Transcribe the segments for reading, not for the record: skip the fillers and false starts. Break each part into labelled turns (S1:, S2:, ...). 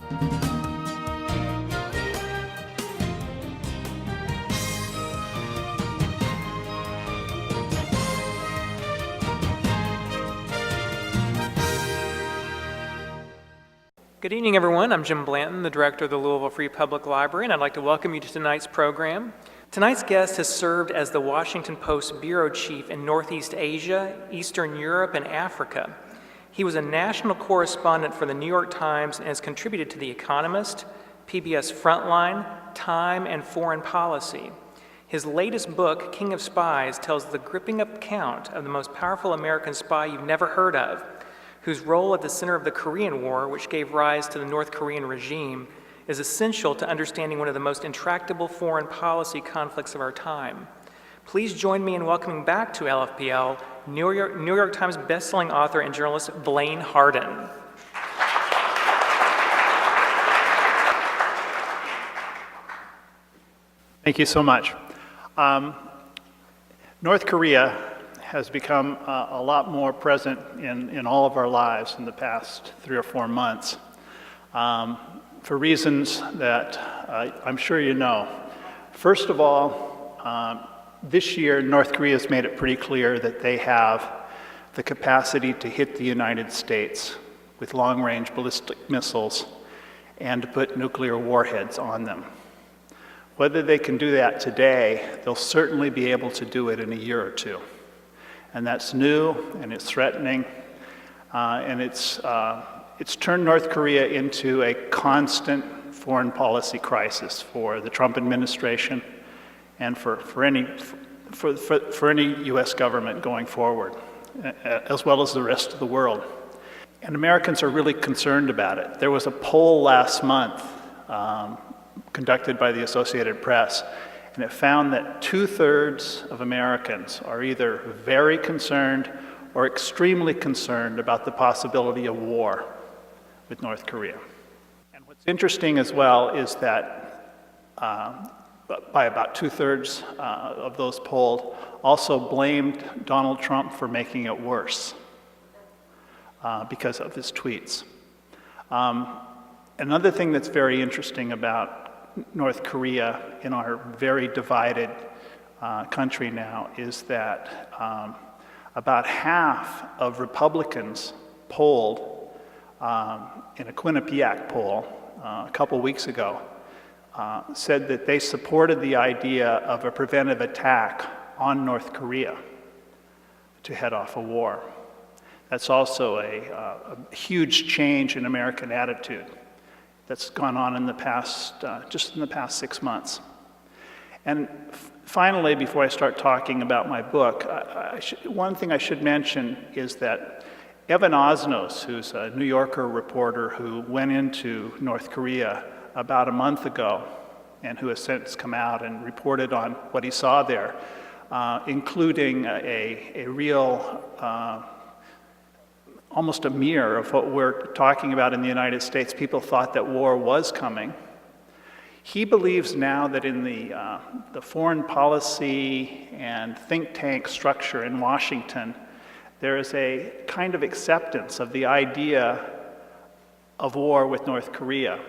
S1: Good evening, everyone. I'm Jim Blanton, the director of the Louisville Free Public Library, and I'd like to welcome you to tonight's program. Tonight's guest has served as the Washington Post bureau chief in Northeast Asia, Eastern Europe, and Africa. He was a national correspondent for the New York Times and has contributed to The Economist, PBS Frontline, Time, and Foreign Policy. His latest book, King of Spies, tells the gripping account of the most powerful American spy you've never heard of, whose role at the center of the Korean War, which gave rise to the North Korean regime, is essential to understanding one of the most intractable foreign policy conflicts of our time. Please join me in welcoming back to LFPL New York Times bestselling author and journalist Blaine Harden.
S2: Thank you so much. North Korea has become a lot more present in all of our lives in the past 3 or 4 months for reasons that I'm sure you know. First of all, this year North Korea has made it pretty clear that they have the capacity to hit the United States with long-range ballistic missiles and to put nuclear warheads on them. Whether they can do that today, they'll certainly be able to do it in a year or two. And that's new, and it's threatening, and it's turned North Korea into a constant foreign policy crisis for the Trump administration and for any U.S. government going forward, as well as the rest of the world. And Americans are really concerned about it. There was a poll last month conducted by the Associated Press, and it found that 2/3 of Americans are either very concerned or extremely concerned about the possibility of war with North Korea. And what's interesting as well is that by about 2/3 of those polled also blamed Donald Trump for making it worse because of his tweets. Another thing that's very interesting about North Korea in our very divided country now is that about half of Republicans polled in a Quinnipiac poll a couple weeks ago said that they supported the idea of a preventive attack on North Korea to head off a war. That's also a huge change in American attitude that's gone on in the past, just in the past 6 months. And finally, before I start talking about my book, one thing I should mention is that Evan Osnos, who's a New Yorker reporter who went into North Korea about a month ago and who has since come out and reported on what he saw there, including a real almost a mirror of what we're talking about in the United States. People thought that war was coming. He believes now that in the foreign policy and think tank structure in Washington, there is a kind of acceptance of the idea of war with North Korea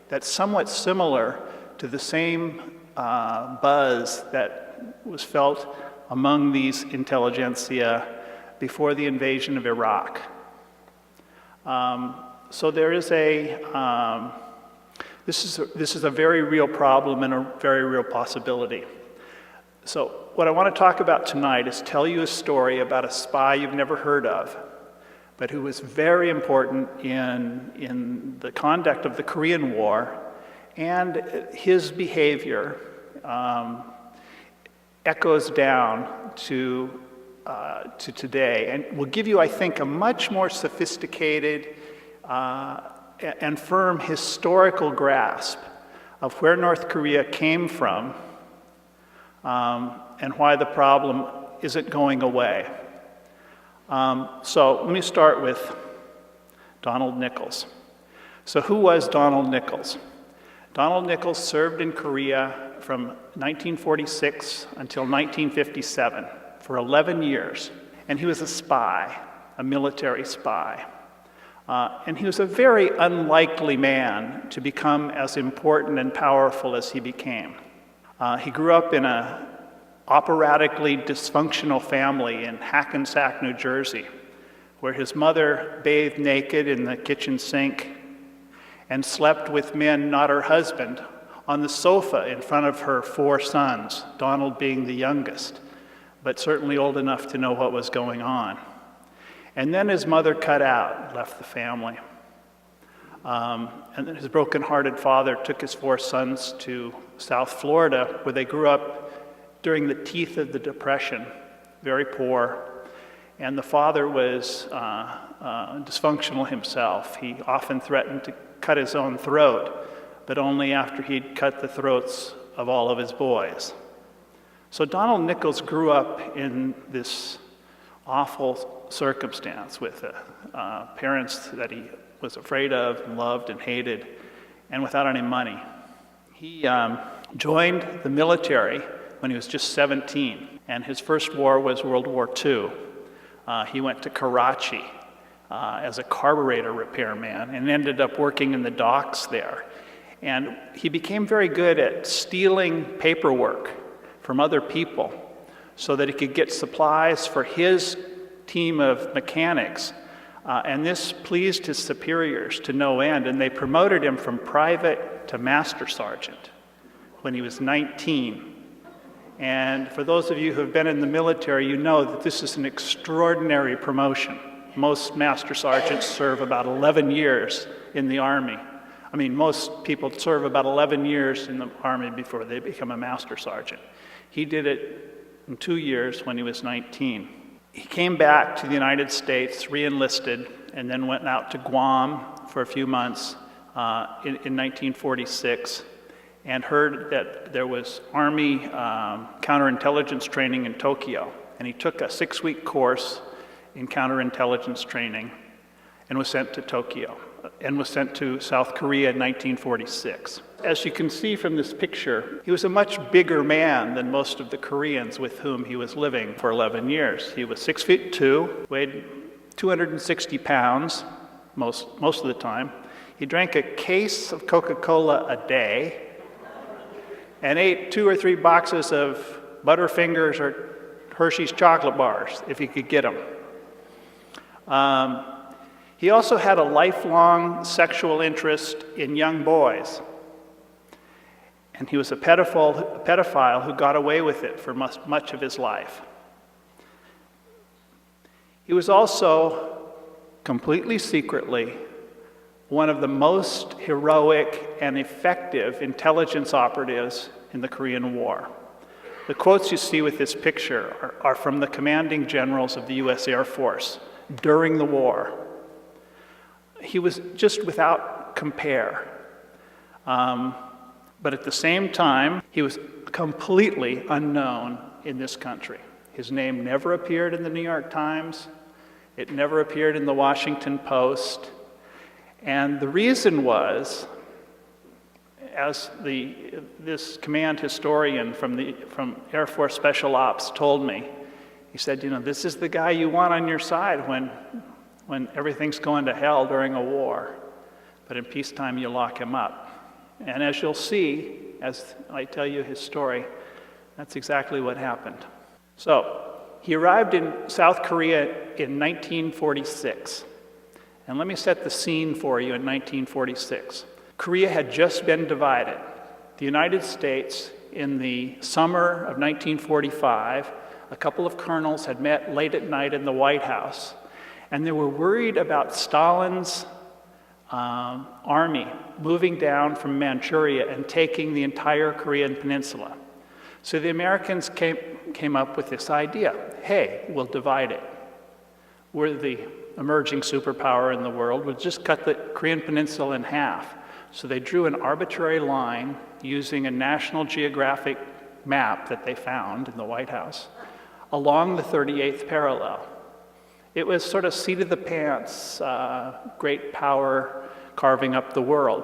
S2: that's somewhat similar to the same buzz that was felt among these intelligentsia before the invasion of Iraq. So there is this is a very real problem and a very real possibility. So what I want to talk about tonight is tell you a story about a spy you've never heard of, but who was very important in the conduct of the Korean War, and his behavior echoes down to today, and will give you, I think, a much more sophisticated and firm historical grasp of where North Korea came from and why the problem isn't going away. So let me start with Donald Nichols. So who was Donald Nichols? Donald Nichols served in Korea from 1946 until 1957 for 11 years, and he was a spy, a military spy. And he was a very unlikely man to become as important and powerful as he became. He grew up in an operatically dysfunctional family in Hackensack, New Jersey, where his mother bathed naked in the kitchen sink and slept with men not her husband on the sofa in front of her 4 sons, Donald being the youngest, but certainly old enough to know what was going on. And then his mother cut out, left the family. And then his broken-hearted father took his 4 sons to South Florida, where they grew up during the teeth of the Depression, very poor. And the father was dysfunctional himself. He often threatened to cut his own throat, but only after he'd cut the throats of all of his boys. So Donald Nichols grew up in this awful circumstance with parents that he was afraid of, and loved, and hated, and without any money. He joined the military when he was just 17, and his first war was World War II. He went to Karachi as a carburetor repairman and ended up working in the docks there. And he became very good at stealing paperwork from other people so that he could get supplies for his team of mechanics. And this pleased his superiors to no end, and they promoted him from private to master sergeant when he was 19. And for those of you who have been in the military, you know that this is an extraordinary promotion. Most master sergeants serve about 11 years in the Army. I mean, most people serve about 11 years in the Army before they become a master sergeant. He did it in 2 years when he was 19. He came back to the United States, re-enlisted, and then went out to Guam for a few months in 1946, and heard that there was Army counterintelligence training in Tokyo. And he took a 6-week course in counterintelligence training and was sent to Tokyo, and was sent to South Korea in 1946. As you can see from this picture, he was a much bigger man than most of the Koreans with whom he was living for 11 years. He was 6'2", weighed 260 pounds most of the time. He drank a case of Coca-Cola a day and ate 2 or 3 boxes of Butterfingers or Hershey's chocolate bars if he could get them. He also had a lifelong sexual interest in young boys. And he was a pedophile who got away with it for much of his life. He was also, completely secretly, one of the most heroic and effective intelligence operatives in the Korean War. The quotes you see with this picture are from the commanding generals of the U.S. Air Force during the war. He was just without compare. But at the same time, he was completely unknown in this country. His name never appeared in the New York Times. It never appeared in the Washington Post. And the reason was, as this command historian from Air Force Special Ops told me, he said, this is the guy you want on your side when everything's going to hell during a war. But in peacetime, you lock him up. And as you'll see, as I tell you his story, that's exactly what happened. So, he arrived in South Korea in 1946. And let me set the scene for you in 1946. Korea had just been divided. The United States, in the summer of 1945, a couple of colonels had met late at night in the White House, and they were worried about Stalin's army moving down from Manchuria and taking the entire Korean peninsula. So the Americans came up with this idea. Hey, we'll divide it. We're the emerging superpower in the world. We'll just cut the Korean peninsula in half. So they drew an arbitrary line using a National Geographic map that they found in the White House along the 38th parallel. It was sort of seat of the pants, great power carving up the world.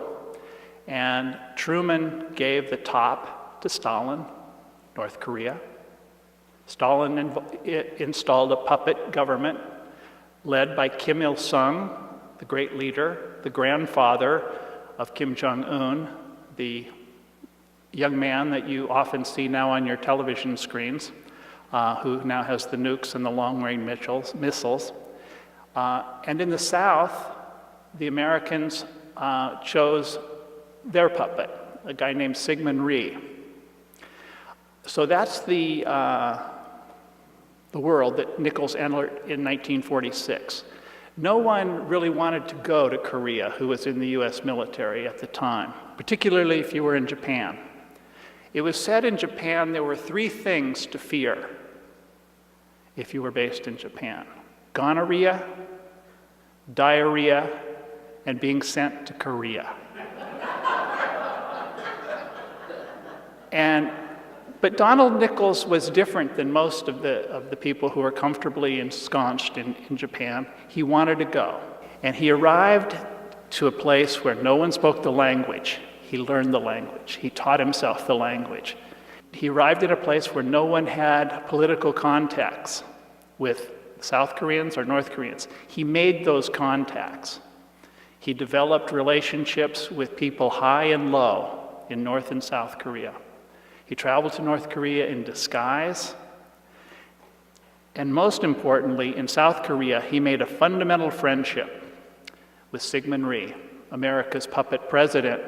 S2: And Truman gave the top to Stalin, North Korea. Stalin installed a puppet government led by Kim Il-sung, the great leader, the grandfather of Kim Jong-un, the young man that you often see now on your television screens, who now has the nukes and the long-range missiles. And in the South, the Americans chose their puppet, a guy named Syngman Rhee. So that's the world that Nichols entered in 1946. No one really wanted to go to Korea who was in the US military at the time, particularly if you were in Japan. It was said in Japan there were 3 things to fear if you were based in Japan: gonorrhea, diarrhea, and being sent to Korea. But Donald Nichols was different than most of the people who were comfortably ensconced in Japan. He wanted to go. And he arrived to a place where no one spoke the language. He learned the language. He taught himself the language. He arrived at a place where no one had political contacts with South Koreans or North Koreans. He made those contacts. He developed relationships with people high and low in North and South Korea. He traveled to North Korea in disguise. And most importantly, in South Korea, he made a fundamental friendship with Syngman Rhee, America's puppet president.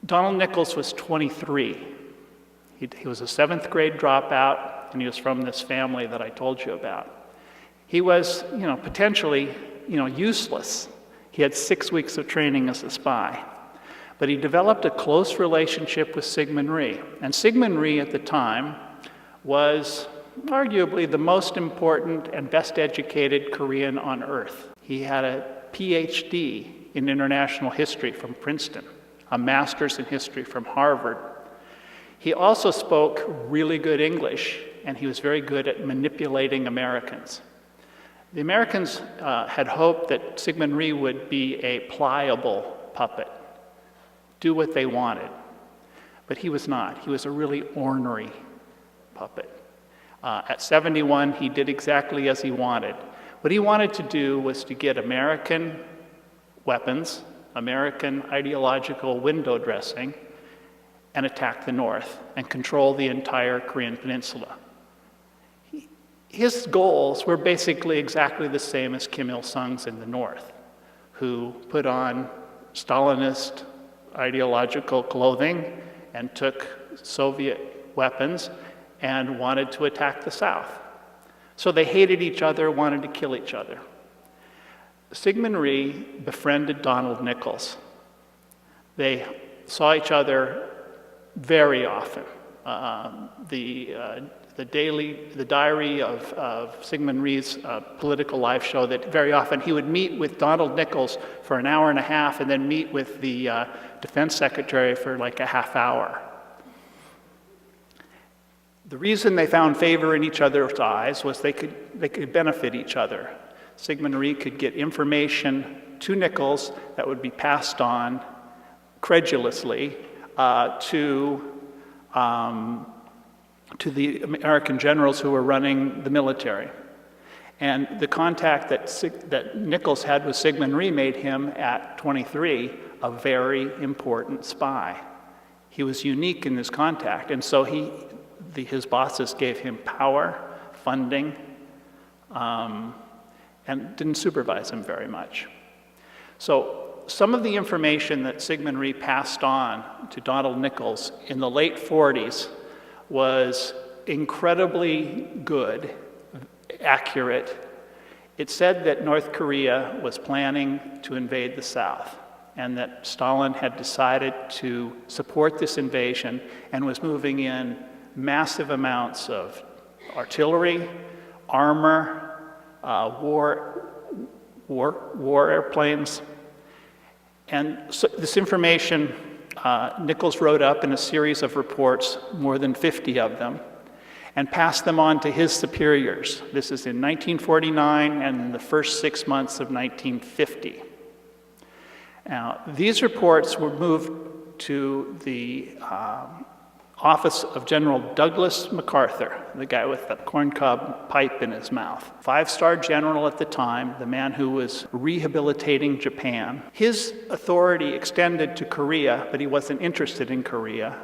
S2: Donald Nichols was 23. He was a 7th grade dropout, and he was from this family that I told you about. He was, potentially, useless. He had 6 weeks of training as a spy. But he developed a close relationship with Syngman Rhee. And Syngman Rhee at the time was arguably the most important and best educated Korean on earth. He had a PhD in international history from Princeton, a master's in history from Harvard. He also spoke really good English, and he was very good at manipulating Americans. The Americans had hoped that Syngman Rhee would be a pliable puppet, do what they wanted. But he was not. He was a really ornery puppet. At 71, he did exactly as he wanted. What he wanted to do was to get American weapons, American ideological window dressing, and attack the North and control the entire Korean peninsula. His goals were basically exactly the same as Kim Il-sung's in the North, who put on Stalinist ideological clothing and took Soviet weapons and wanted to attack the South. So they hated each other, wanted to kill each other. Syngman Rhee befriended Donald Nichols. They saw each other very often. The diary of Syngman Rhee's political life show that very often he would meet with Donald Nichols for an hour and a half and then meet with the defense secretary for like a half hour. The reason they found favor in each other's eyes was they could benefit each other. Syngman Rhee could get information to Nichols that would be passed on credulously to the American generals who were running the military. And the contact that Nichols had with Syngman Rhee made him, at 23, a very important spy. He was unique in this contact, and so his bosses gave him power, funding, and didn't supervise him very much. So some of the information that Syngman Rhee passed on to Donald Nichols in the late 40s was incredibly good, accurate. It said that North Korea was planning to invade the South, and that Stalin had decided to support this invasion and was moving in massive amounts of artillery, armor, war airplanes. And so this information Nichols wrote up in a series of reports, more than 50 of them, and passed them on to his superiors. This is in 1949 and in the first 6 months of 1950. Now, these reports were moved to office of General Douglas MacArthur, the guy with the corncob pipe in his mouth. 5-star general at the time, the man who was rehabilitating Japan. His authority extended to Korea, but he wasn't interested in Korea.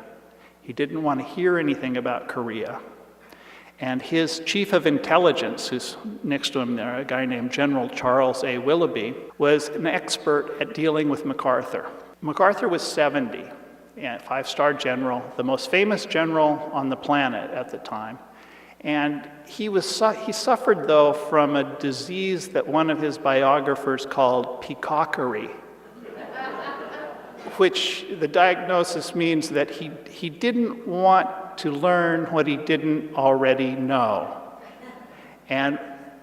S2: He didn't want to hear anything about Korea. And his chief of intelligence, who's next to him there, a guy named General Charles A. Willoughby, was an expert at dealing with MacArthur. MacArthur was 70. And 5-star general, the most famous general on the planet at the time. And he suffered, though, from a disease that one of his biographers called peacockery, which the diagnosis means that he didn't want to learn what he didn't already know. And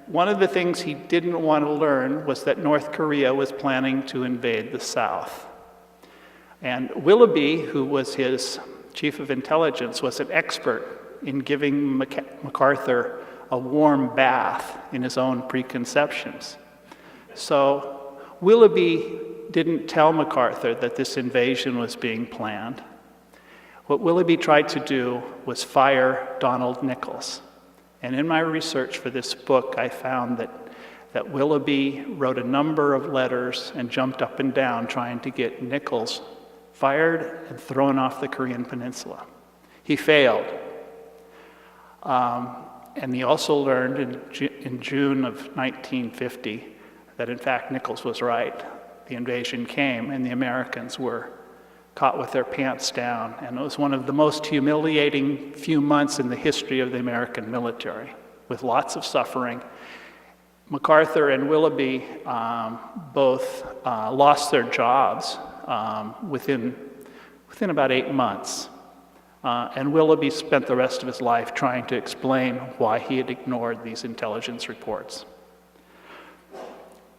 S2: one of the things he didn't want to learn was that North Korea was planning to invade the South. And Willoughby, who was his chief of intelligence, was an expert in giving MacArthur a warm bath in his own preconceptions. So Willoughby didn't tell MacArthur that this invasion was being planned. What Willoughby tried to do was fire Donald Nichols. And in my research for this book, I found that Willoughby wrote a number of letters and jumped up and down trying to get Nichols fired and thrown off the Korean peninsula. He failed. And he also learned in June of 1950 that in fact Nichols was right. The invasion came and the Americans were caught with their pants down. And it was one of the most humiliating few months in the history of the American military, with lots of suffering. MacArthur and Willoughby both lost their jobs within about 8 months. And Willoughby spent the rest of his life trying to explain why he had ignored these intelligence reports.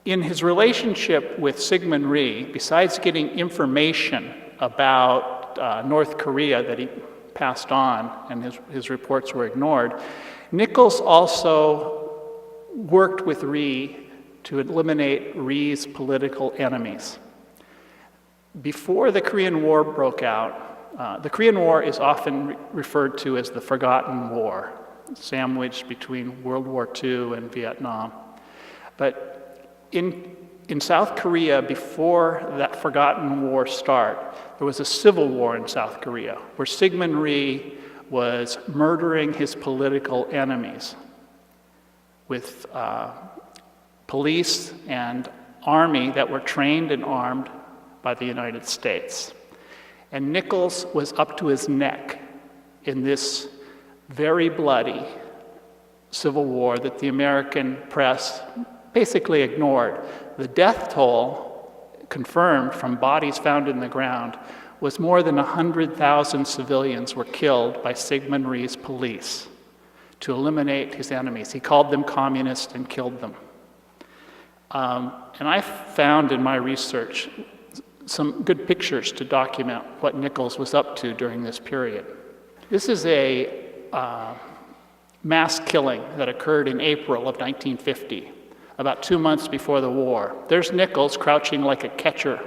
S2: In his relationship with Syngman Rhee, besides getting information about North Korea that he passed on and his reports were ignored, Nichols also worked with Rhee to eliminate Rhee's political enemies. Before the Korean War broke out, the Korean War is often referred to as the Forgotten War, sandwiched between World War II and Vietnam. But in South Korea, before that Forgotten War started, there was a civil war in South Korea where Syngman Rhee was murdering his political enemies with police and army that were trained and armed by the United States. And Nichols was up to his neck in this very bloody civil war that the American press basically ignored. The death toll, confirmed from bodies found in the ground, was more than 100,000 civilians were killed by Syngman Rhee's police to eliminate his enemies. He called them communists and killed them. And I found in my research some good pictures to document what Nichols was up to during this period. This is a mass killing that occurred in April of 1950, about 2 months before the war. There's Nichols crouching like a catcher,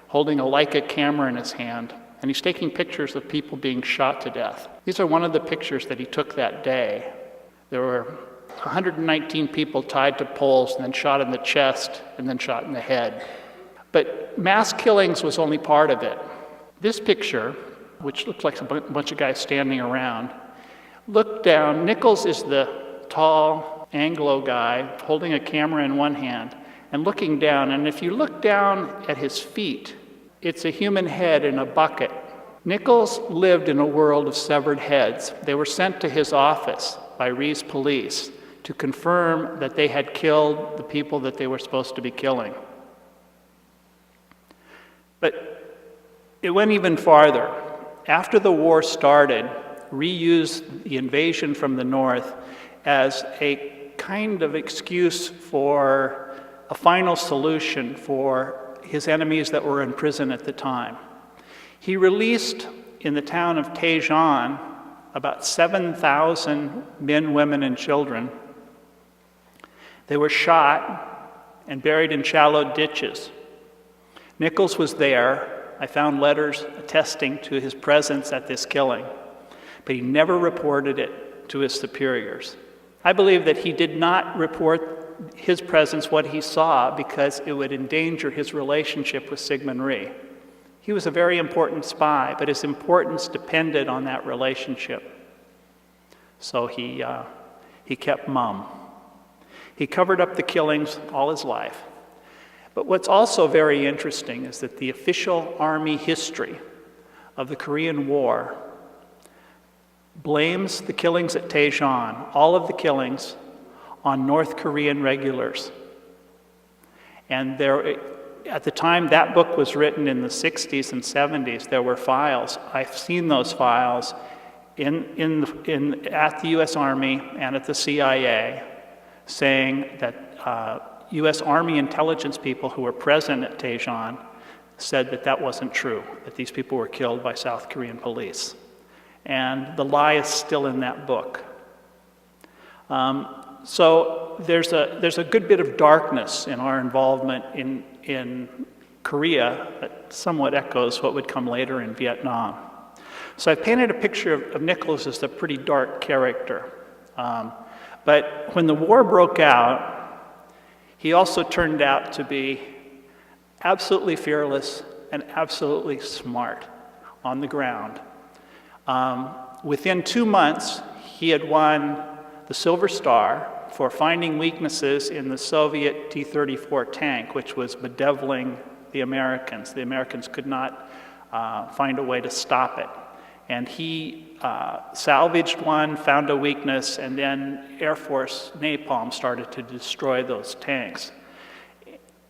S2: holding a Leica camera in his hand, and he's taking pictures of people being shot to death. These are one of the pictures that he took that day. There were 119 people tied to poles and then shot in the chest and then shot in the head. But mass killings was only part of it. This picture, which looks like a bunch of guys standing around, look down. Nichols is the tall Anglo guy holding a camera in one hand and looking down. And if you look down at his feet, it's a human head in a bucket. Nichols lived in a world of severed heads. They were sent to his office by Rhee's police to confirm that they had killed the people that they were supposed to be killing. But it went even farther. After the war started, Rhee used the invasion from the north as a kind of excuse for a final solution for his enemies that were in prison at the time. He released in the town of Daejeon about 7,000 men, women, and children. They were shot and buried in shallow ditches. Nichols was there. I found letters attesting to his presence at this killing. but he never reported it to his superiors. I believe that he did not report his presence, what he saw, because it would endanger his relationship with Syngman Rhee. He was a very important spy, but his importance depended on that relationship. So he kept mum. He covered up the killings all his life. But what's also very interesting is that the official army history of the Korean War blames the killings at Daejeon, all of the killings, on North Korean regulars. And there, at the time that book was written in the 60s and 70s, there were files. I've seen those files at the U.S. Army and at the CIA saying that U.S. Army intelligence people who were present at Daejeon said that that wasn't true, that these people were killed by South Korean police. And the lie is still in that book. So there's a good bit of darkness in our involvement in Korea that somewhat echoes what would come later in Vietnam. So I've painted a picture of Nichols as a pretty dark character. But when the war broke out, he also turned out to be absolutely fearless and absolutely smart on the ground. Within 2 months, he had won the Silver Star for finding weaknesses in the Soviet T-34 tank, which was bedeviling the Americans. The Americans could not find a way to stop it. And he salvaged one, found a weakness, and then Air Force napalm started to destroy those tanks.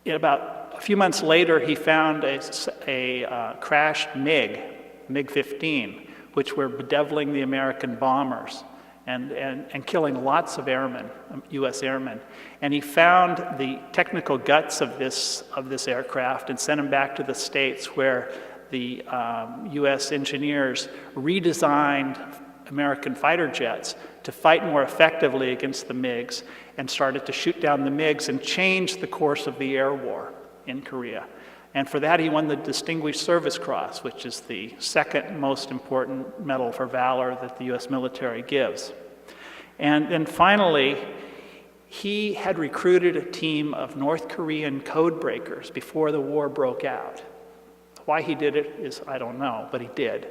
S2: About a few months later, he found a crashed MiG-15, which were bedeviling the American bombers and killing lots of airmen, U.S. airmen. And he found the technical guts of this aircraft and sent them back to the States, where the U.S. engineers redesigned American fighter jets to fight more effectively against the MiGs and started to shoot down the MiGs and change the course of the air war in Korea. And for that, he won the Distinguished Service Cross, which is the second most important medal for valor that the U.S. military gives. And then finally, he had recruited a team of North Korean code breakers before the war broke out. Why he did it is, I don't know, but he did.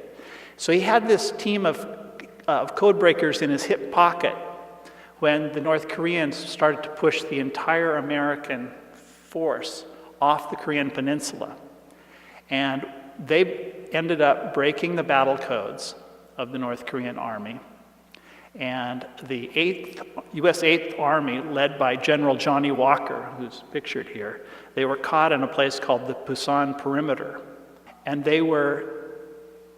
S2: So he had this team of code breakers in his hip pocket when the North Koreans started to push the entire American force off the Korean peninsula. And they ended up breaking the battle codes of the North Korean army. And the U.S. 8th Army, led by General Johnny Walker, who's pictured here, they were caught in a place called the Pusan Perimeter. And they were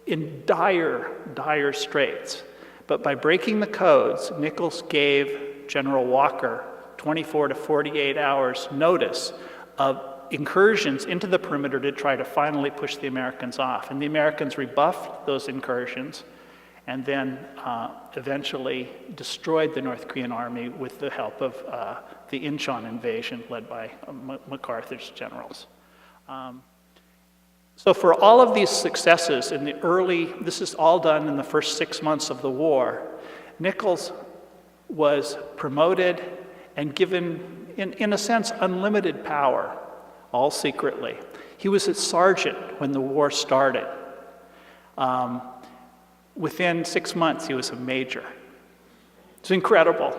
S2: in dire, dire straits. But by breaking the codes, Nichols gave General Walker 24 to 48 hours notice of incursions into the perimeter to try to finally push the Americans off. And the Americans rebuffed those incursions and then eventually destroyed the North Korean army with the help of the Incheon invasion led by MacArthur's generals. So for all of these successes in the this is all done in the first 6 months of the war, Nichols was promoted and given, in a sense, unlimited power, all secretly. He was a sergeant when the war started. Within 6 months, he was a major. It's incredible.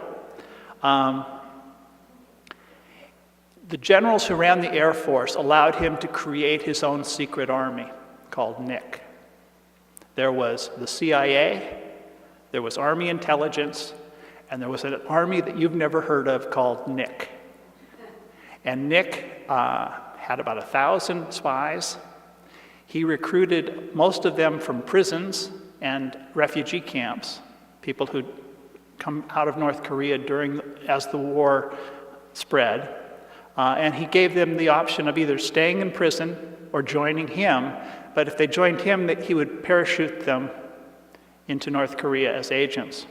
S2: The generals who ran the Air Force allowed him to create his own secret army called NIC. There was the CIA, there was Army Intelligence, and there was an army that you've never heard of called NIC. And NIC had about 1,000 spies. He recruited most of them from prisons and refugee camps, people who'd come out of North Korea as the war spread. And he gave them the option of either staying in prison or joining him. But if they joined him, he would parachute them into North Korea as agents.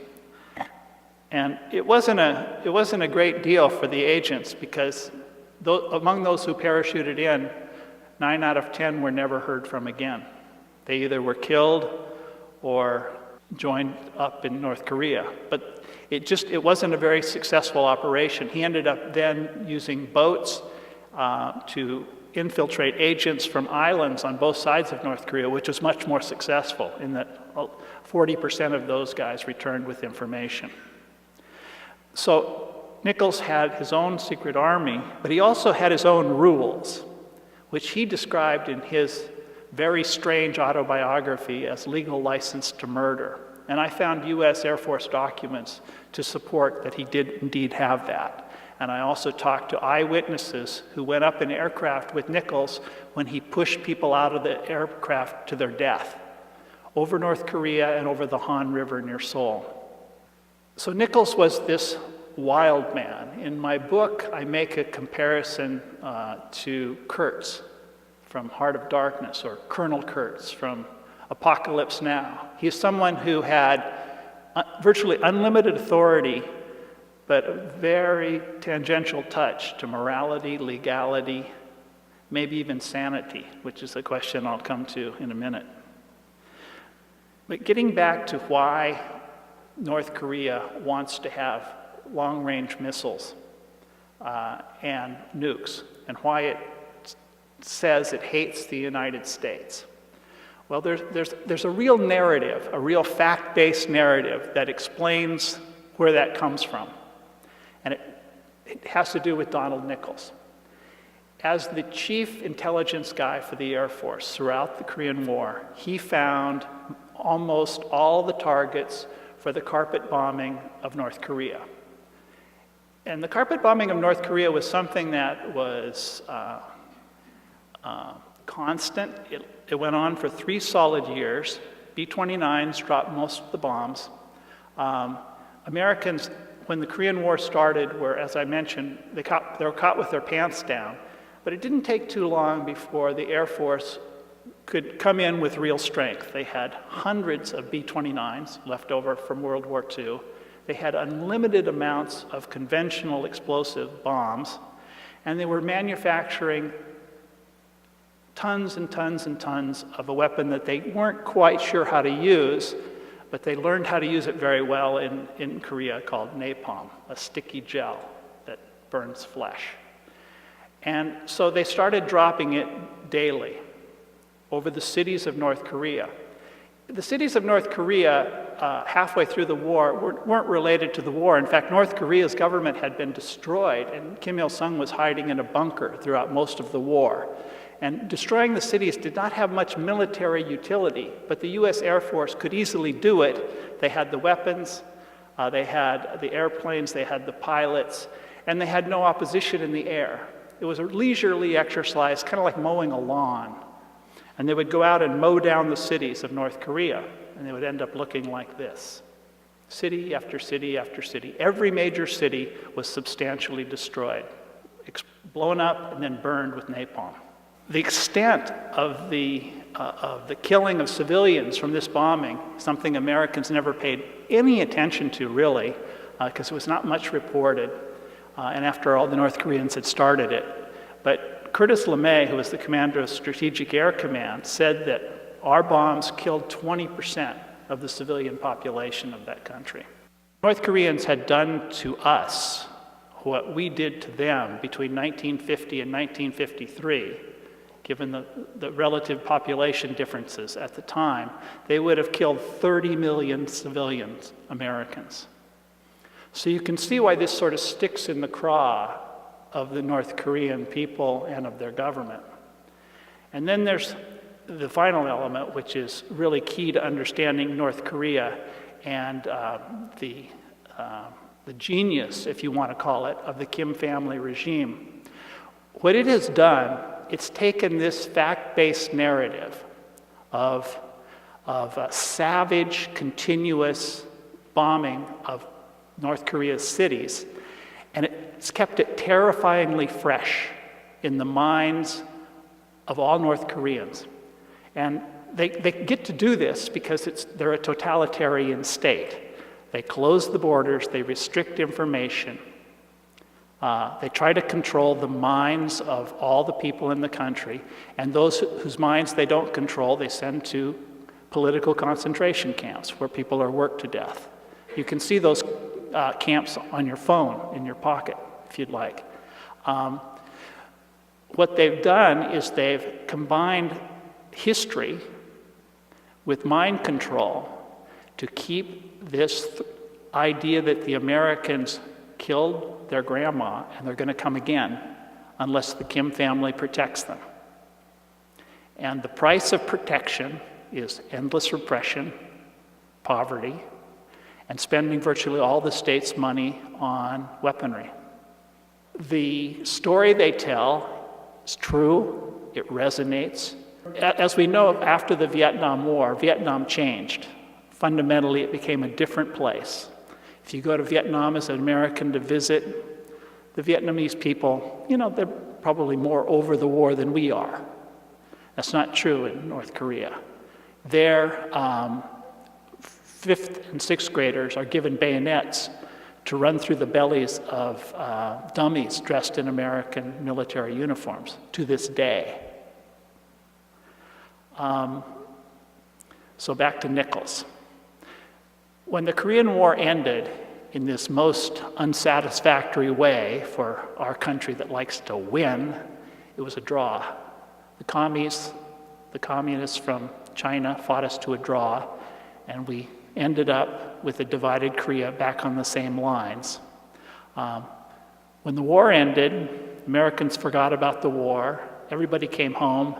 S2: And it wasn't a great deal for the agents, because among those who parachuted in, 9 out of 10 were never heard from again. They either were killed or joined up in North Korea. But it wasn't a very successful operation. He ended up then using boats to infiltrate agents from islands on both sides of North Korea, which was much more successful in that 40% of those guys returned with information. So Nichols had his own secret army, but he also had his own rules, which he described in his very strange autobiography as legal license to murder. And I found U.S. Air Force documents to support that he did indeed have that. And I also talked to eyewitnesses who went up in aircraft with Nichols when he pushed people out of the aircraft to their death over North Korea and over the Han River near Seoul. So Nichols was this wild man. In my book, I make a comparison to Kurtz from Heart of Darkness, or Colonel Kurtz from Apocalypse Now. He's someone who had virtually unlimited authority, but a very tangential touch to morality, legality, maybe even sanity, which is a question I'll come to in a minute. But getting back to why North Korea wants to have long-range missiles and nukes, and why it says it hates the United States. Well, there's a real narrative, a real fact-based narrative that explains where that comes from. And it has to do with Donald Nichols. As the chief intelligence guy for the Air Force throughout the Korean War, he found almost all the targets for the carpet bombing of North Korea. And the carpet bombing of North Korea was something that was constant. It went on for 3 solid years. B-29s dropped most of the bombs. Americans, when the Korean War started, were, as I mentioned, they were caught with their pants down. But it didn't take too long before the Air Force could come in with real strength. They had hundreds of B-29s left over from World War II. They had unlimited amounts of conventional explosive bombs, and they were manufacturing tons and tons and tons of a weapon that they weren't quite sure how to use, but they learned how to use it very well in Korea, called napalm, a sticky gel that burns flesh. And so they started dropping it daily over the cities of North Korea. The cities of North Korea, halfway through the war, weren't related to the war. In fact, North Korea's government had been destroyed, and Kim Il-sung was hiding in a bunker throughout most of the war. And destroying the cities did not have much military utility, but the U.S. Air Force could easily do it. They had the weapons, they had the airplanes, they had the pilots, and they had no opposition in the air. It was a leisurely exercise, kind of like mowing a lawn. And they would go out and mow down the cities of North Korea, and they would end up looking like this. City after city after city. Every major city was substantially destroyed, blown up and then burned with napalm. The extent of the killing of civilians from this bombing, something Americans never paid any attention to, really, because it was not much reported. And after all, the North Koreans had started it. But Curtis LeMay, who was the commander of Strategic Air Command, said that our bombs killed 20% of the civilian population of that country. North Koreans had done to us what we did to them between 1950 and 1953. Given the relative population differences at the time, they would have killed 30 million civilians, Americans. So you can see why this sort of sticks in the craw of the North Korean people and of their government. And then there's the final element, which is really key to understanding North Korea and the genius, if you want to call it, of the Kim family regime. What it has done, it's taken this fact-based narrative of a savage, continuous bombing of North Korea's cities, and it's kept it terrifyingly fresh in the minds of all North Koreans. And they get to do this because they're a totalitarian state. They close the borders, they restrict information, they try to control the minds of all the people in the country, and those whose minds they don't control, they send to political concentration camps where people are worked to death. You can see those camps on your phone, in your pocket, if you'd like. What they've done is they've combined history with mind control to keep this idea that the Americans killed their grandma and they're going to come again unless the Kim family protects them. And the price of protection is endless repression, poverty, and spending virtually all the state's money on weaponry. The story they tell is true, it resonates. As we know, after the Vietnam War, Vietnam changed. Fundamentally, it became a different place. If you go to Vietnam as an American to visit, the Vietnamese people, they're probably more over the war than we are. That's not true in North Korea. Their 5th and 6th graders are given bayonets to run through the bellies of dummies dressed in American military uniforms to this day. So back to Nichols. When the Korean War ended in this most unsatisfactory way for our country that likes to win, it was a draw. The communists from China fought us to a draw, and we ended up with a divided Korea back on the same lines. When the war ended, Americans forgot about the war. Everybody came home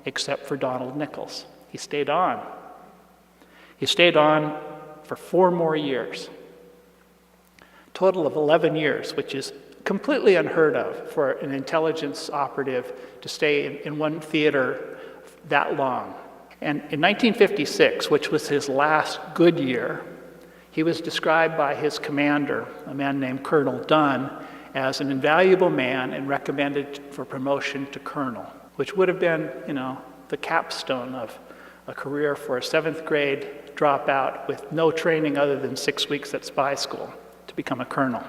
S2: except for Donald Nichols. He stayed on. He stayed on for 4 more years. Total of 11 years, which is completely unheard of for an intelligence operative to stay in one theater that long. And in 1956, which was his last good year, he was described by his commander, a man named Colonel Dunn, as an invaluable man and recommended for promotion to colonel, which would have been, the capstone of a career for a 7th grade dropout with no training other than 6 weeks at spy school to become a colonel.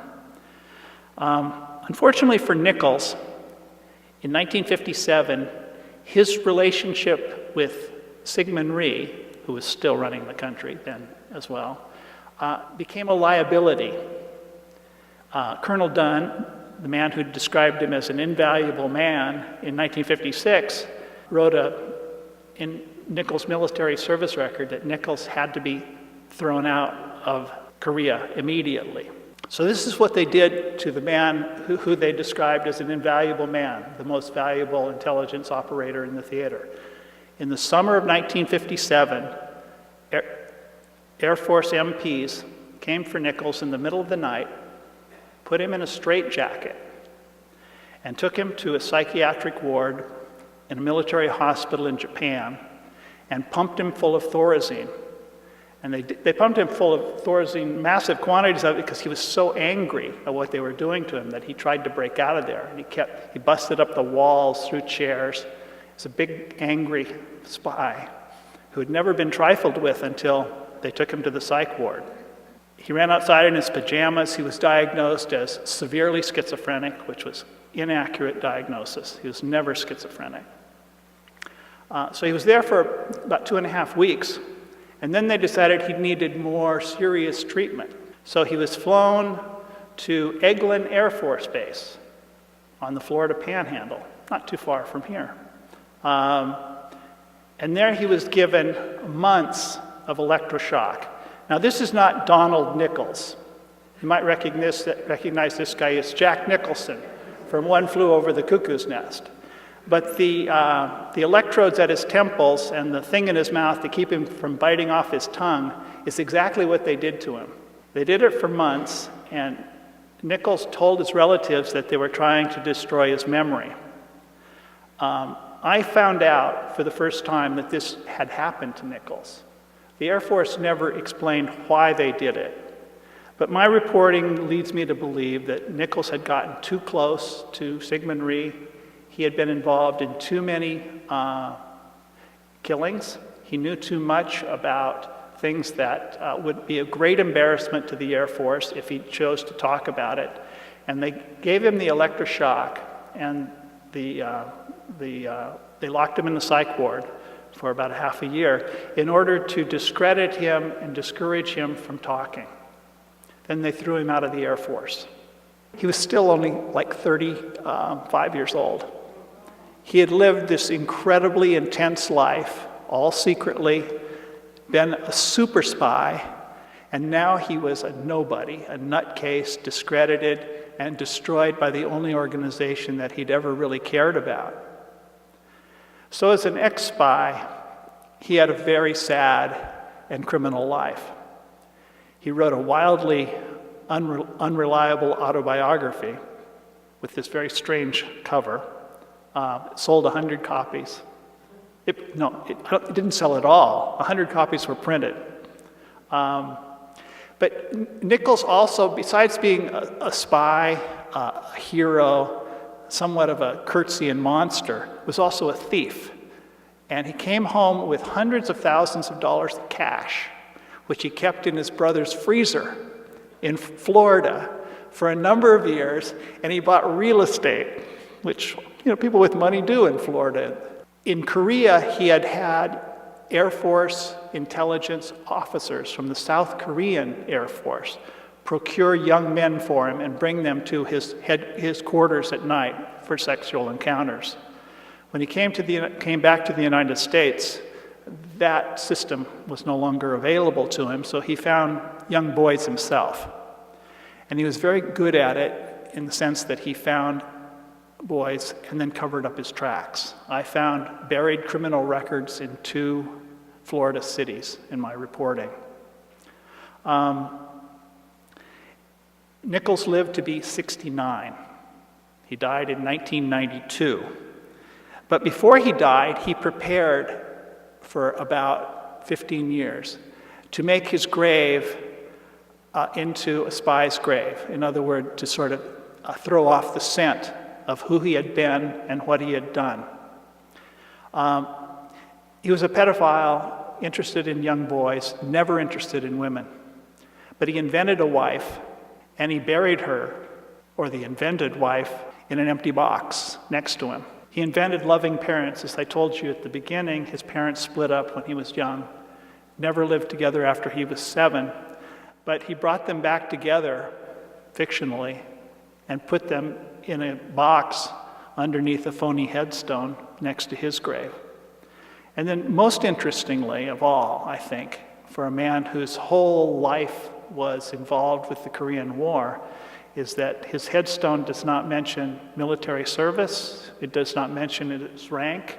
S2: Unfortunately for Nichols, in 1957, his relationship with Syngman Rhee, who was still running the country then as well, became a liability. Colonel Dunn, the man who described him as an invaluable man in 1956, wrote in Nichols' military service record that Nichols had to be thrown out of Korea immediately. So this is what they did to the man who they described as an invaluable man, the most valuable intelligence operator in the theater. In the summer of 1957, Air Force MPs came for Nichols in the middle of the night, put him in a straitjacket, and took him to a psychiatric ward in a military hospital in Japan and pumped him full of Thorazine. And they pumped him full of Thorazine, massive quantities of it, because he was so angry at what they were doing to him that he tried to break out of there. And he busted up the walls, through chairs. He was a big, angry spy who had never been trifled with until they took him to the psych ward. He ran outside in his pajamas. He was diagnosed as severely schizophrenic, which was inaccurate diagnosis. He was never schizophrenic. So he was there for about 2.5 weeks. And then they decided he needed more serious treatment. So he was flown to Eglin Air Force Base on the Florida Panhandle, not too far from here. And there he was given months of electroshock. Now this is not Donald Nichols. You might recognize this guy as Jack Nicholson from One Flew Over the Cuckoo's Nest. But the electrodes at his temples and the thing in his mouth to keep him from biting off his tongue is exactly what they did to him. They did it for months, and Nichols told his relatives that they were trying to destroy his memory. I found out for the first time that this had happened to Nichols. The Air Force never explained why they did it. But my reporting leads me to believe that Nichols had gotten too close to Syngman Rhee. He had been involved in too many killings. He knew too much about things that would be a great embarrassment to the Air Force if he chose to talk about it. And they gave him the electroshock, and they locked him in the psych ward for about a half a year in order to discredit him and discourage him from talking. Then they threw him out of the Air Force. He was still only like 35 years old. He had lived this incredibly intense life, all secretly, been a super spy, and now he was a nobody, a nutcase, discredited and destroyed by the only organization that he'd ever really cared about. So as an ex-spy, he had a very sad and criminal life. He wrote a wildly unreliable autobiography with this very strange cover. It sold 100 copies. It didn't sell at all. 100 copies were printed. But Nichols also, besides being a spy, a hero, somewhat of a Kurtzian monster, was also a thief. And he came home with hundreds of thousands of dollars of cash, which he kept in his brother's freezer in Florida for a number of years, and he bought real estate, which people with money do in Florida. In Korea, he had Air Force intelligence officers from the South Korean Air Force procure young men for him and bring them to his quarters at night for sexual encounters. When he came back to the United States, that system was no longer available to him, so he found young boys himself. And he was very good at it in the sense that he found boys and then covered up his tracks. I found buried criminal records in 2 Florida cities in my reporting. Nichols lived to be 69. He died in 1992. But before he died, he prepared for about 15 years to make his grave into a spy's grave. In other words, to sort of throw off the scent of who he had been and what he had done. He was a pedophile, interested in young boys, never interested in women. But he invented a wife, and he buried her, or the invented wife, in an empty box next to him. He invented loving parents. As I told you at the beginning, his parents split up when he was young, never lived together after he was 7, but he brought them back together, fictionally, and put them in a box underneath a phony headstone next to his grave. And then most interestingly of all, I think, for a man whose whole life was involved with the Korean War, is that his headstone does not mention military service, it does not mention his rank,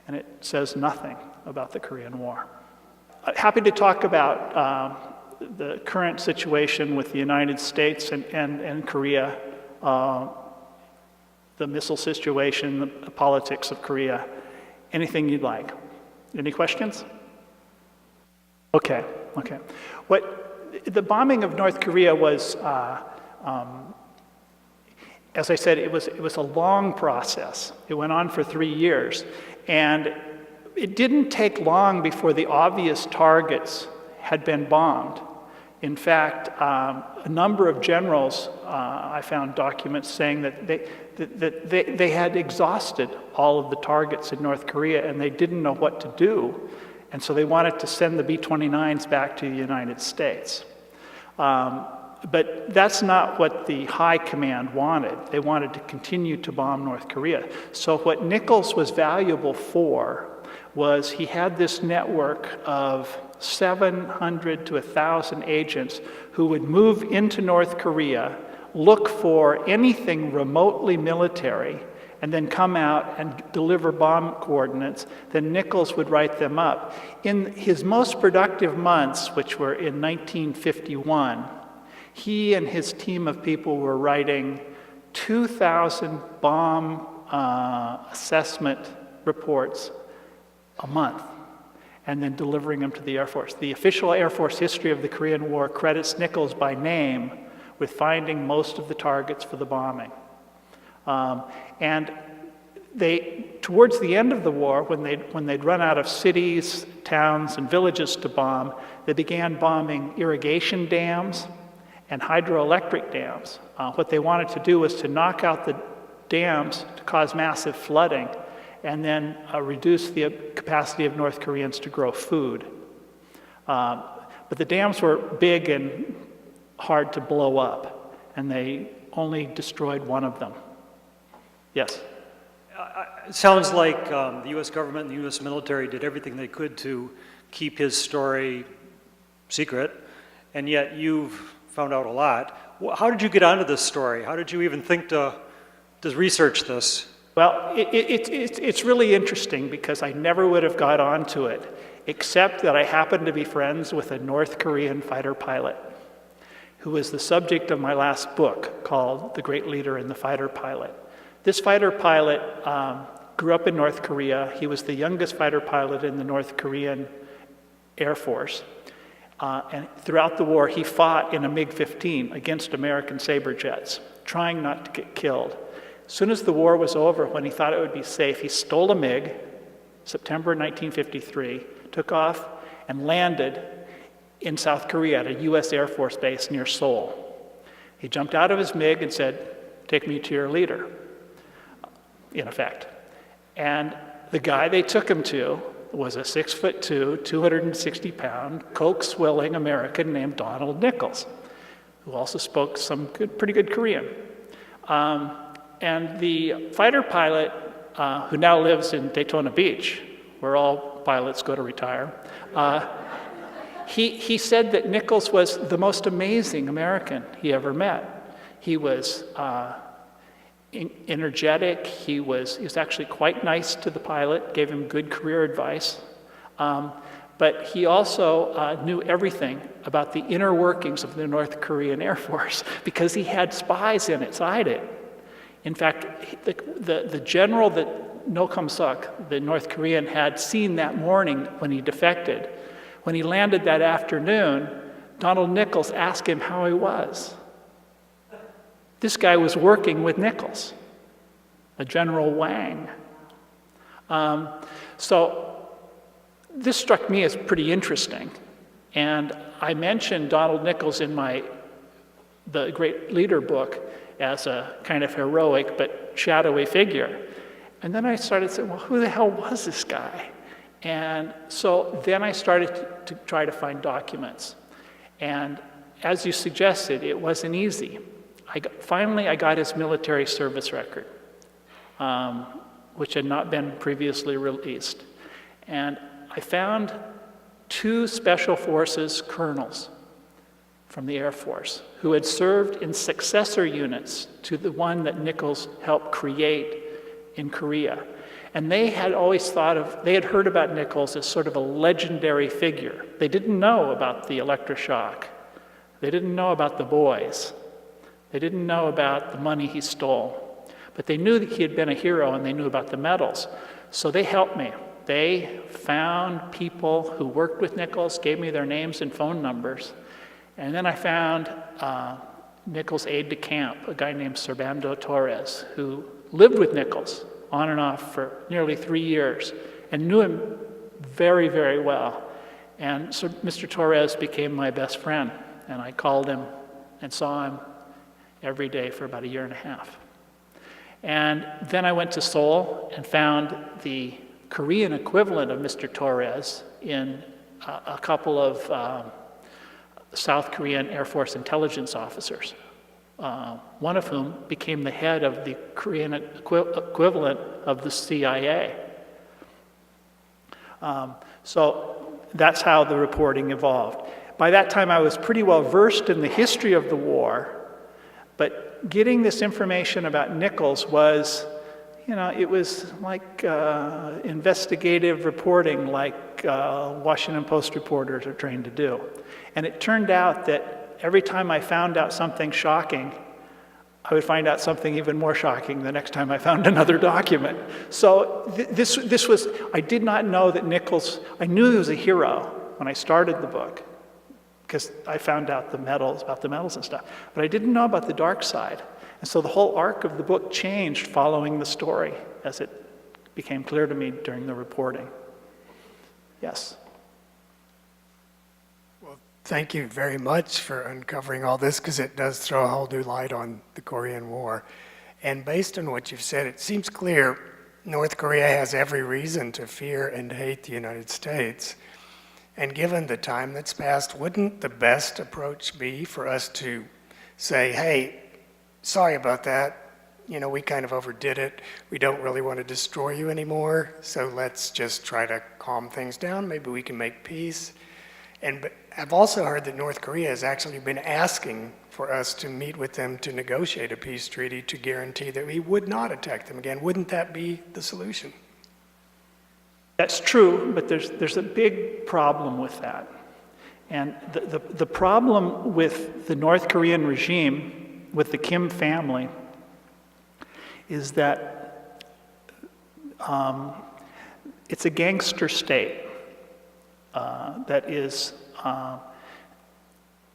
S2: and it says nothing about the Korean War. Happy to talk about the current situation with the United States and Korea, the missile situation, the politics of Korea, anything you'd like. Any questions? Okay. The bombing of North Korea was, as I said, it was a long process. It went on for 3 years, and it didn't take long before the obvious targets had been bombed. In fact, a number of generals, I found documents saying that they had exhausted all of the targets in North Korea and they didn't know what to do. And so they wanted to send the B-29s back to the United States. But that's not what the high command wanted. They wanted to continue to bomb North Korea. So what Nichols was valuable for was he had this network of 700 to 1,000 agents who would move into North Korea, look for anything remotely military, and then come out and deliver bomb coordinates. Then Nichols would write them up. In his most productive months, which were in 1951, he and his team of people were writing 2,000 bomb assessment reports a month, and then delivering them to the Air Force. The official Air Force history of the Korean War credits Nichols by name with finding most of the targets for the bombing. And towards the end of the war, when they'd run out of cities, towns, and villages to bomb, they began bombing irrigation dams and hydroelectric dams. What they wanted to do was to knock out the dams to cause massive flooding and then reduce the capacity of North Koreans to grow food. But the dams were big and hard to blow up, and they only destroyed one of them. Yes?
S3: It sounds like the U.S. government and the U.S. military did everything they could to keep his story secret, and yet you've found out a lot. How did you get onto this story? How did you even think to research this?
S2: Well, it's really interesting because I never would have got onto it, except that I happened to be friends with a North Korean fighter pilot who was the subject of my last book called The Great Leader and the Fighter Pilot. This fighter pilot grew up in North Korea. He was the youngest fighter pilot in the North Korean Air Force. And throughout the war, he fought in a MiG-15 against American Sabre jets, trying not to get killed. As soon as the war was over, when he thought it would be safe, he stole a MiG, September 1953, took off and landed in South Korea at a U.S. Air Force base near Seoul. He jumped out of his MiG and said, "Take me to your leader," in effect. And the guy they took him to was a 6'2", 260-pound, coke-swilling American named Donald Nichols, who also spoke some pretty good Korean. And the fighter pilot, who now lives in Daytona Beach, where all pilots go to retire, he said that Nichols was the most amazing American he ever met. He was energetic. He was actually quite nice to the pilot, gave him good career advice. But he also knew everything about the inner workings of the North Korean Air Force because he had spies inside it. In fact, the general that No Kum-suk, the North Korean, had seen that morning when he defected. When he landed that afternoon, Donald Nichols asked him how he was. This guy was working with Nichols, a General Wang. So this struck me as pretty interesting. And I mentioned Donald Nichols in the Great Leader book as a kind of heroic but shadowy figure. And then I started saying, well, who the hell was this guy? And so then I started to try to find documents. And as you suggested, it wasn't easy. Finally, I got his military service record, which had not been previously released. And I found 2 Special Forces colonels from the Air Force who had served in successor units to the one that Nichols helped create in Korea. And they had always they had heard about Nichols as sort of a legendary figure. They didn't know about the electroshock. They didn't know about the boys. They didn't know about the money he stole. But they knew that he had been a hero, and they knew about the medals. So they helped me. They found people who worked with Nichols, gave me their names and phone numbers. And then I found Nichols' aide-de-camp, a guy named Servando Torres, who lived with Nichols on and off for nearly 3 years and knew him very, very well. And so Mr. Torres became my best friend, and I called him and saw him every day for about 1.5 years. And then I went to Seoul and found the Korean equivalent of Mr. Torres in a couple of South Korean Air Force intelligence officers, one of whom became the head of the Korean equivalent of the CIA. So that's how the reporting evolved. By that time, I was pretty well versed in the history of the war, but getting this information about Nichols was, it was like investigative reporting, like Washington Post reporters are trained to do. And it turned out that every time I found out something shocking, I would find out something even more shocking the next time I found another document. So this was, I did not know that Nichols, I knew he was a hero when I started the book, because I found out about the medals and stuff. But I didn't know about the dark side. And so the whole arc of the book changed following the story as it became clear to me during the reporting. Yes?
S4: Well, thank you very much for uncovering all this, because it does throw a whole new light on the Korean War. And based on what you've said, it seems clear North Korea has every reason to fear and hate the United States. And given the time that's passed, wouldn't the best approach be for us to say, hey, sorry about that, we kind of overdid it. We don't really want to destroy you anymore, so let's just try to calm things down. Maybe we can make peace. But I've also heard that North Korea has actually been asking for us to meet with them to negotiate a peace treaty to guarantee that we would not attack them again. Wouldn't that be the solution?
S2: That's true, but there's a big problem with that. And the problem with the North Korean regime, with the Kim family, is that it's a gangster state that is,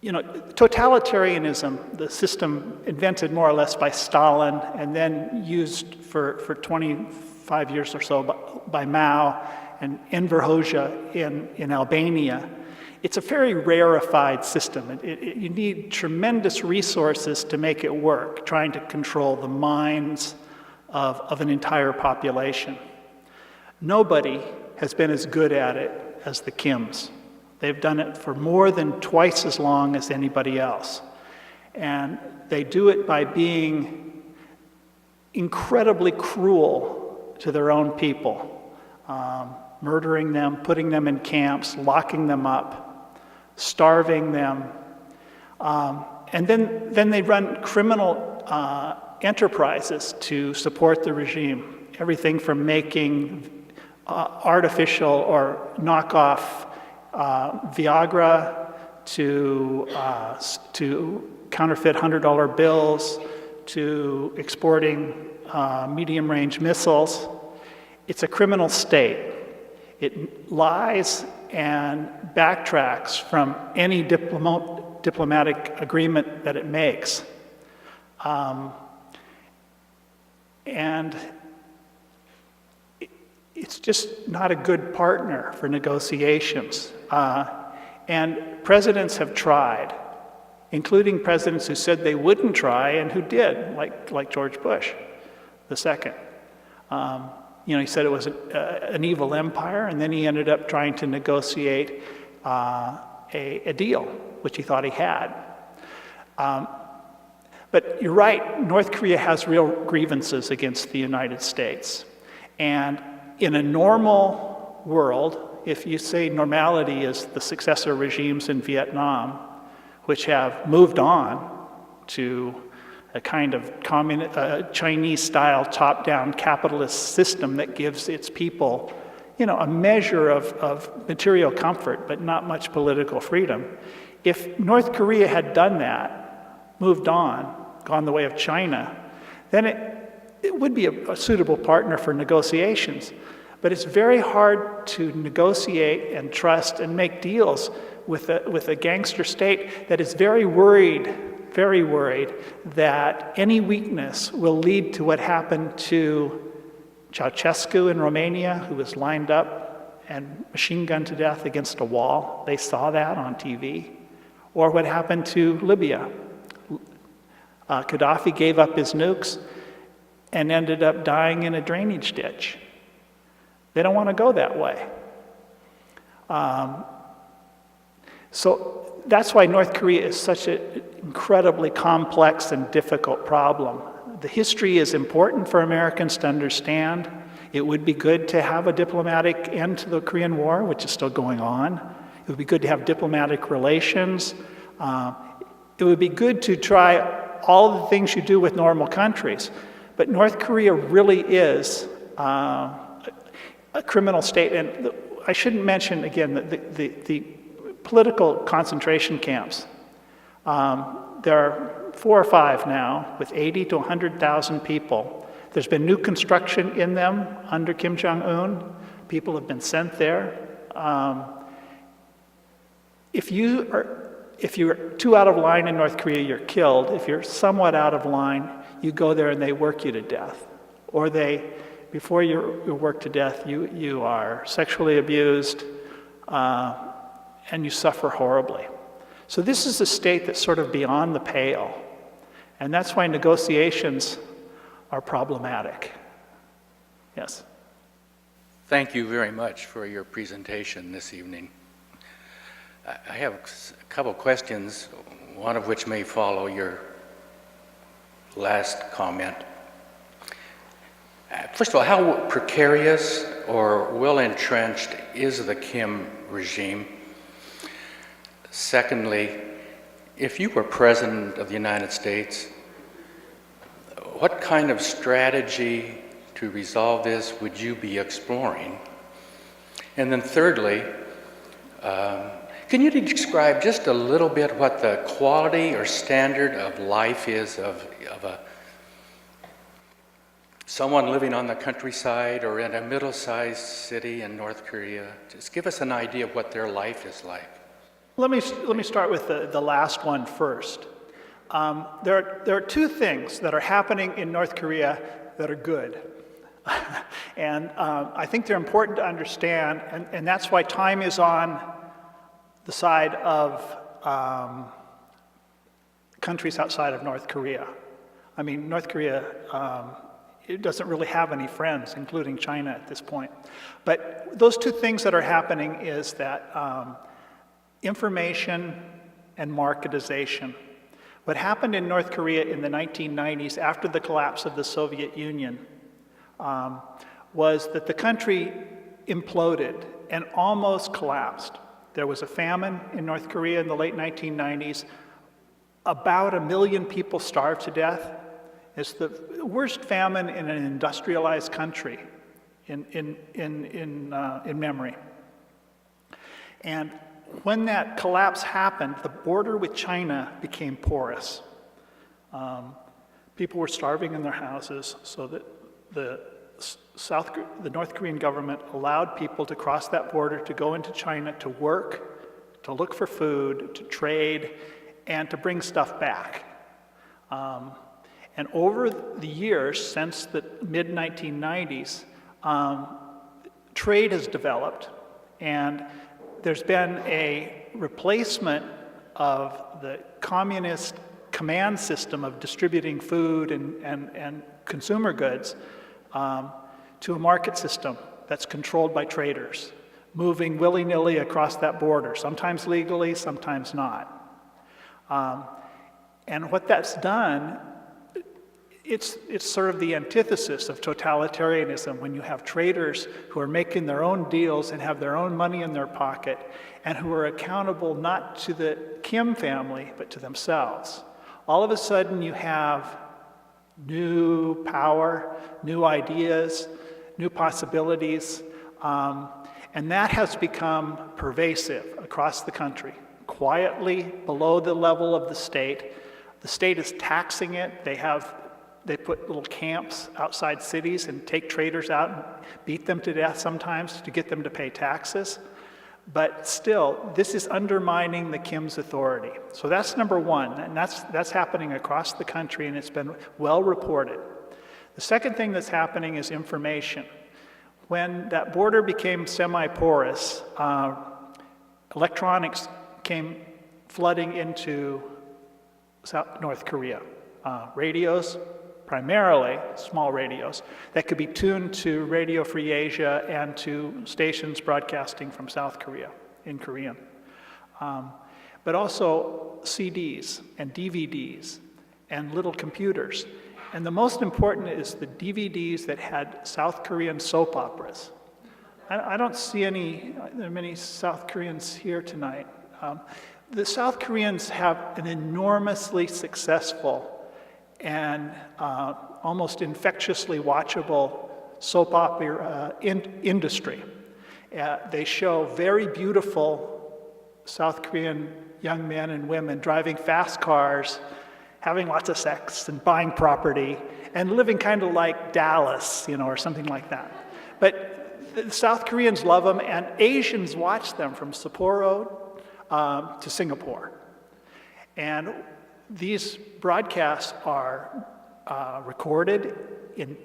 S2: totalitarianism, the system invented more or less by Stalin and then used for 25 years or so by Mao and Enver Hoxha in Albania. It's a very rarefied system. You need tremendous resources to make it work, trying to control the minds of an entire population. Nobody has been as good at it as the Kims. They've done it for more than twice as long as anybody else. And they do it by being incredibly cruel to their own people, murdering them, putting them in camps, locking them up, starving them. And then they run criminal enterprises to support the regime. Everything from making artificial or knockoff Viagra to counterfeit $100 bills to exporting medium-range missiles. It's a criminal state. It lies and backtracks from any diplomatic agreement that it makes. And it's just not a good partner for negotiations. And presidents have tried, including presidents who said they wouldn't try and who did, like George Bush II. He said it was an evil empire, and then he ended up trying to negotiate a deal, which he thought he had. But you're right, North Korea has real grievances against the United States. And in a normal world, if you say normality is the successor regimes in Vietnam, which have moved on to a kind of Chinese-style top-down capitalist system that gives its people, a measure of material comfort, but not much political freedom. If North Korea had done that, moved on, gone the way of China, then it would be a suitable partner for negotiations. But it's very hard to negotiate and trust and make deals with a gangster state that is very worried that any weakness will lead to what happened to Ceausescu in Romania, who was lined up and machine gunned to death against a wall. They saw that on TV. Or what happened to Libya. Gaddafi gave up his nukes and ended up dying in a drainage ditch. They don't want to go that way. So that's why North Korea is such an incredibly complex and difficult problem. The history is important for Americans to understand. It would be good to have a diplomatic end to the Korean War, which is still going on. It would be good to have diplomatic relations. It would be good to try all the things you do with normal countries. But North Korea really is a criminal state. And I shouldn't mention, again, the political concentration camps. There are 4 or 5 now with 80 to 100,000 people. There's been new construction in them under Kim Jong-un. People have been sent there. If you're too out of line in North Korea, you're killed. If you're somewhat out of line, you go there and they work you to death. Or before you're worked to death, you are sexually abused and you suffer horribly. So this is a state that's sort of beyond the pale. And that's why negotiations are problematic. Yes.
S5: Thank you very much for your presentation this evening. I have a couple questions, one of which may follow your last comment. First of all, how precarious or well-entrenched is the Kim regime? Secondly, if you were President of the United States, what kind of strategy to resolve this would you be exploring? And then thirdly, can you describe just a little bit what the quality or standard of life is of someone living on the countryside or in a middle-sized city in North Korea? Just give us an idea of what their life is like.
S2: Let me start with the last one first. There are two things that are happening in North Korea that are good. And I think they're important to understand, and that's why time is on the side of countries outside of North Korea. I mean, North Korea, it doesn't really have any friends, including China at this point. But those two things that are happening is that information and marketization. What happened in North Korea in the 1990s after the collapse of the Soviet Union was that the country imploded and almost collapsed. There was a famine in North Korea in the late 1990s. About 1 million people starved to death. It's the worst famine in an industrialized country in memory. And when that collapse happened, the border with China became porous. People were starving in their houses, so that the North Korean government allowed people to cross that border to go into China to work, to look for food, to trade, and to bring stuff back. And over the years, since the mid-1990s, trade has developed, and there's been a replacement of the communist command system of distributing food and consumer goods to a market system that's controlled by traders, moving willy-nilly across that border, sometimes legally, sometimes not. And what that's done, it's sort of the antithesis of totalitarianism when you have traders who are making their own deals and have their own money in their pocket and who are accountable not to the Kim family, but to themselves. All of a sudden you have new power, new ideas, new possibilities, and that has become pervasive across the country, quietly below the level of the state. The state is taxing it. They put little camps outside cities and take traders out and beat them to death sometimes to get them to pay taxes. But still, this is undermining the Kim's authority. So that's number one, and that's happening across the country, and it's been well reported. The second thing that's happening is information. When that border became semi-porous, electronics came flooding into North Korea. Radios, primarily small radios, that could be tuned to Radio Free Asia and to stations broadcasting from South Korea in Korean. But also CDs and DVDs and little computers. And the most important is the DVDs that had South Korean soap operas. I don't see there are many South Koreans here tonight. The South Koreans have an enormously successful and almost infectiously watchable soap opera industry. They show very beautiful South Korean young men and women driving fast cars, having lots of sex and buying property, and living kind of like Dallas, or something like that. But the South Koreans love them, and Asians watch them from Sapporo to Singapore. And these broadcasts are recorded in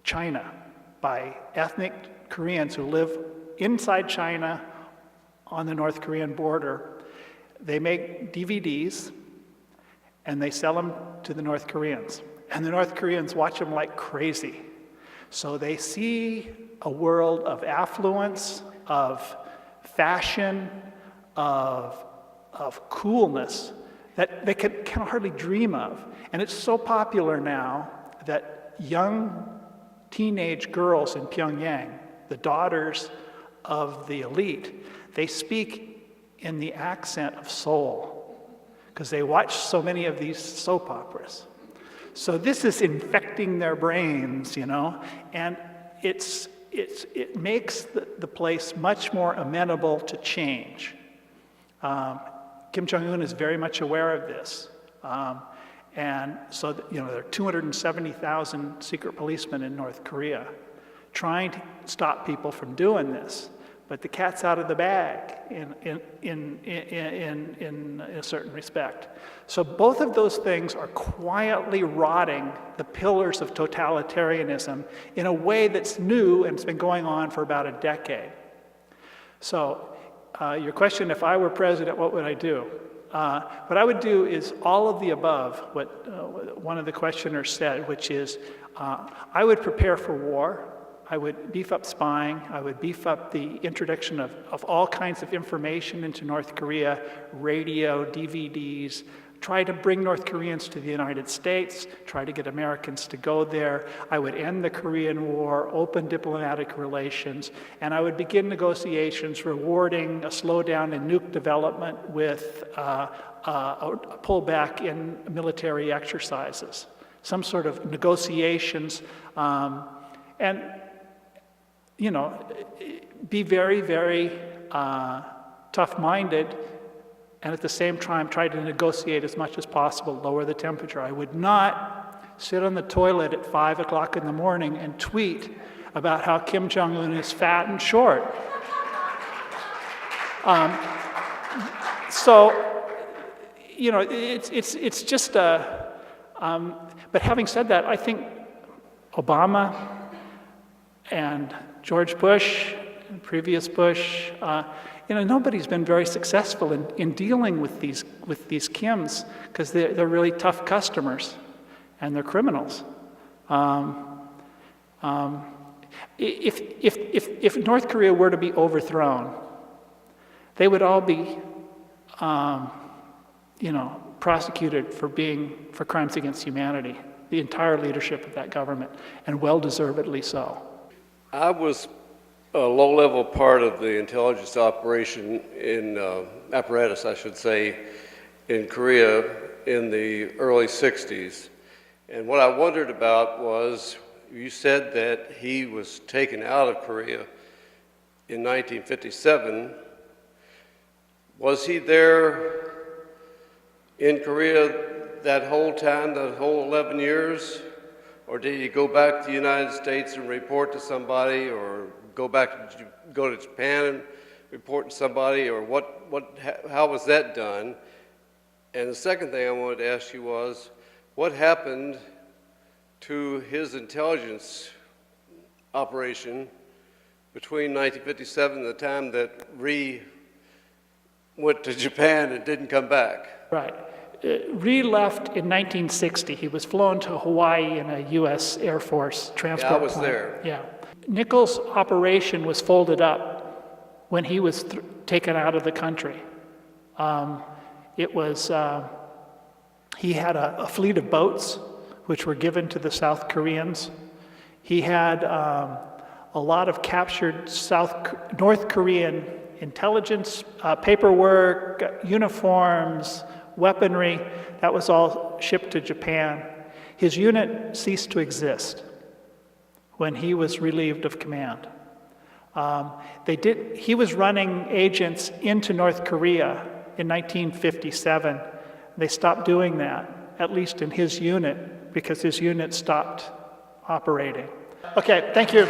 S2: China by ethnic Koreans who live inside China on the North Korean border. They make DVDs and they sell them to the North Koreans. And the North Koreans watch them like crazy. So they see a world of affluence, of fashion, of coolness that they can hardly dream of. And it's so popular now that young teenage girls in Pyongyang, the daughters of the elite, they speak in the accent of Seoul because they watch so many of these soap operas. So this is infecting their brains, and it makes the place much more amenable to change. Kim Jong-un is very much aware of this. And so, there are 270,000 secret policemen in North Korea trying to stop people from doing this. But the cat's out of the bag in a certain respect. So both of those things are quietly rotting the pillars of totalitarianism in a way that's new and it's been going on for about a decade. So your question, if I were president, what would I do? What I would do is all of the above, what one of the questioners said, which is I would prepare for war. I would beef up spying. I would beef up the introduction of all kinds of information into North Korea, radio, DVDs, try to bring North Koreans to the United States, try to get Americans to go there. I would end the Korean War, open diplomatic relations, and I would begin negotiations rewarding a slowdown in nuke development with a pullback in military exercises, some sort of negotiations, and be very, very tough-minded, and at the same time try to negotiate as much as possible, lower the temperature. I would not sit on the toilet at 5 o'clock in the morning and tweet about how Kim Jong-un is fat and short. It's just a... but having said that, I think Obama and George Bush and previous Bush, nobody's been very successful in dealing with these Kims because they're really tough customers and they're criminals. If North Korea were to be overthrown, they would all be, prosecuted for crimes against humanity. The entire leadership of that government, and well-deservedly so.
S6: I was a low-level part of the intelligence operation apparatus, I should say, in Korea in the early 60s. And what I wondered about was, you said that he was taken out of Korea in 1957. Was he there in Korea that whole time, that whole 11 years? Or did he go back to the United States and report to somebody, or go to Japan and report to somebody, or how was that done? And the second thing I wanted to ask you was, what happened to his intelligence operation between 1957 and the time that Rhee went to Japan and didn't come back?
S2: Right. Rhee left in 1960. He was flown to Hawaii in a U.S. Air Force transport plane.
S6: I was there.
S2: Yeah. Nichols' operation was folded up when he was taken out of the country. He had a fleet of boats which were given to the South Koreans. He had a lot of captured North Korean intelligence, paperwork, uniforms, weaponry. That was all shipped to Japan. His unit ceased to exist when he was relieved of command. He was running agents into North Korea in 1957. They stopped doing that, at least in his unit, because his unit stopped operating. Okay, thank you.